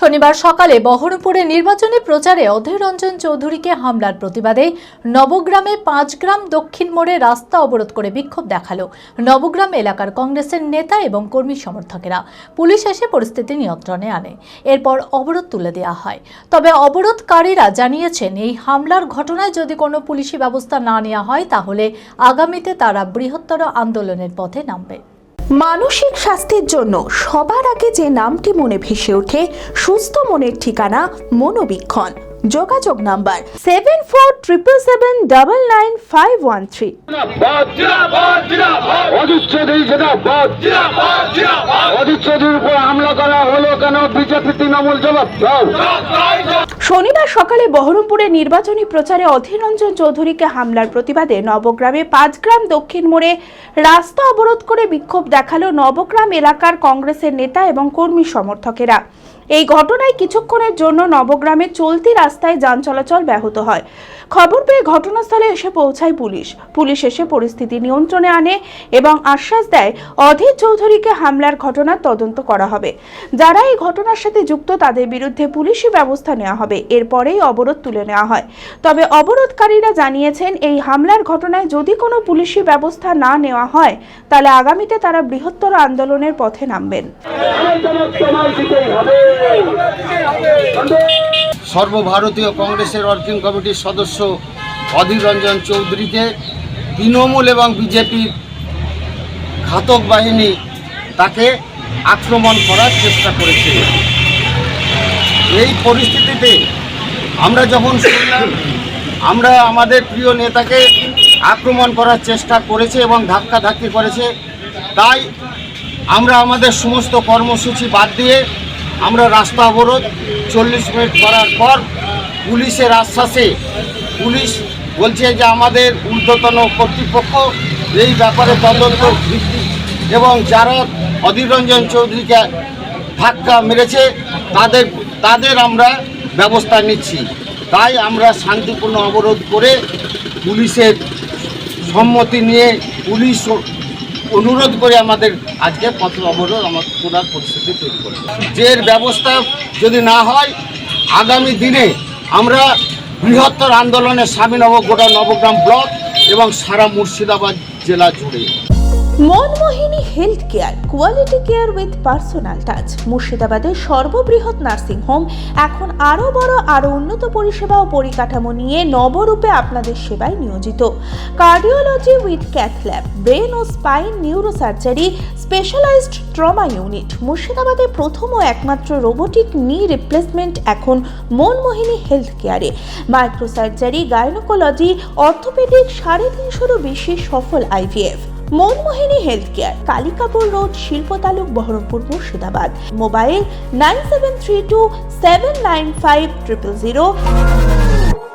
শনিবার সকালে বহরমপুরে নির্বাচনী প্রচারে অধীর রঞ্জন চৌধুরীকে হামলার প্রতিবাদে নবগ্রামে 5 গ্রাম দক্ষিণ মোড়ে রাস্তা অবরোধ করে বিক্ষোভ দেখালো নবগ্রাম এলাকার কংগ্রেসের নেতা এবং কর্মী সমর্থকেরা। পুলিশ এসে পরিস্থিতি নিয়ন্ত্রণে আনে, এরপর অবরোধ তুলে দেওয়া হয়। তবে অবরোধকারীরা জানিয়েছেন, এই হামলার ঘটনায় যদি কোনো পুলিশি ব্যবস্থা না নেওয়া হয় তাহলে আগামীতে তারা বৃহত্তর আন্দোলনের পথে নামবে। মানসিক স্বাস্থ্যের জন্য সবার আগে যে নামটি মনে ভেসে ওঠে, সুস্থ মনের ঠিকানা মনোবীক্ষণ। যোগাযোগ নাম্বার 7477799513। শনিবার সকালে বহরমপুরে নির্বাচনী প্রচারে অধীর রঞ্জন চৌধুরীকে হামলার প্রতিবাদে নবগ্রামে 5 গ্রাম দক্ষিণ মোড়ে রাস্তা অবরোধ করে বিক্ষোভ দেখালো নবগ্রাম এলাকার কংগ্রেসের নেতা এবং কর্মী সমর্থকেরা। এই ঘটনায় কিছুক্ষণের জন্য নবগ্রামে চলতি রাস্তায় যান চলাচল ব্যাহত হয়। খবর পেয়ে ঘটনাস্থলে এসে পৌঁছায় পুলিশ এসে পরিস্থিতি নিয়ন্ত্রণে আনে এবং আশ্বাস দেয় অধীর চৌধুরীকে হামলার ঘটনার তদন্ত করা হবে। যারা এই ঘটনার সাথে যুক্ত তাদের বিরুদ্ধে পুলিশি ব্যবস্থা নেওয়া হবে। এরপরেই অবরোধ তুলে নেওয়া হয়। তবে অবরোধকারীরা জানিয়েছেন, এই হামলার ঘটনায় যদি কোনো পুলিশি ব্যবস্থা না নেওয়া হয় তাহলে আগামীতে তারা বৃহত্তর আন্দোলনের পথে নামবেন। সর্বভারতীয় কংগ্রেসের ওয়ার্কিং কমিটির সদস্য অধীর রঞ্জন চৌধুরীকে তৃণমূল এবং বিজেপির ঘাতক বাহিনী তাকে আক্রমণ করার চেষ্টা করেছে। এই পরিস্থিতিতে আমরা যখন শুনলাম আমরা আমাদের প্রিয় নেতাকে আক্রমণ করার চেষ্টা করেছে এবং ধাক্কাধাক্কি করেছে, তাই আমরা আমাদের সমস্ত কর্মসূচি বাদ দিয়ে আমরা রাস্তা অবরোধ 40 মিনিট করার পর পুলিশের আশ্বাসে পুলিশ বলছে যে আমাদের ঊর্ধ্বতন কর্তৃপক্ষ এই ব্যাপারে তদন্ত ভিত্তি এবং যারা অধীর রঞ্জন চৌধুরীকে ধাক্কা মেরেছে তাদের আমরা ব্যবস্থা নিচ্ছি। তাই আমরা শান্তিপূর্ণ অবরোধ করে পুলিশের সম্মতি নিয়ে পুলিশ অনুরোধ করে আমাদের আজকে পথ অবরোধ আমার করার পরিস্থিতি তৈরি করে। এর ব্যবস্থা যদি না হয় আগামী দিনে আমরা বৃহত্তর আন্দোলনে সামিল হব গোটা নবগ্রাম ব্লক এবং সারা মুর্শিদাবাদ জেলা জুড়ে। Manmohini health care, quality care with personal touch. মুর্শিদাবাদের সর্ববৃহৎ নার্সিং হোম এখন আরও বড়, আরও উন্নত পরিষেবা ও পরিকাঠামো নিয়ে নবরূপে আপনাদের সেবায় নিয়োজিত। Cardiology with cath lab, brain ও spine neurosurgery, specialized trauma unit. মুর্শিদাবাদে প্রথম ও একমাত্র রোবোটিক নি রিপ্লেসমেন্ট এখন মনমোহিনী হেলথ কেয়ারে। মাইক্রোসার্জারি, গাইনোকোলজি, অর্থোপেডিক, 350-এরও বেশি সফল IVF। Manmohini health care, Kalikapur road, শিল্প তালুক, বহরমপুর, মুর্শিদাবাদ। মোবাইল 9732795000।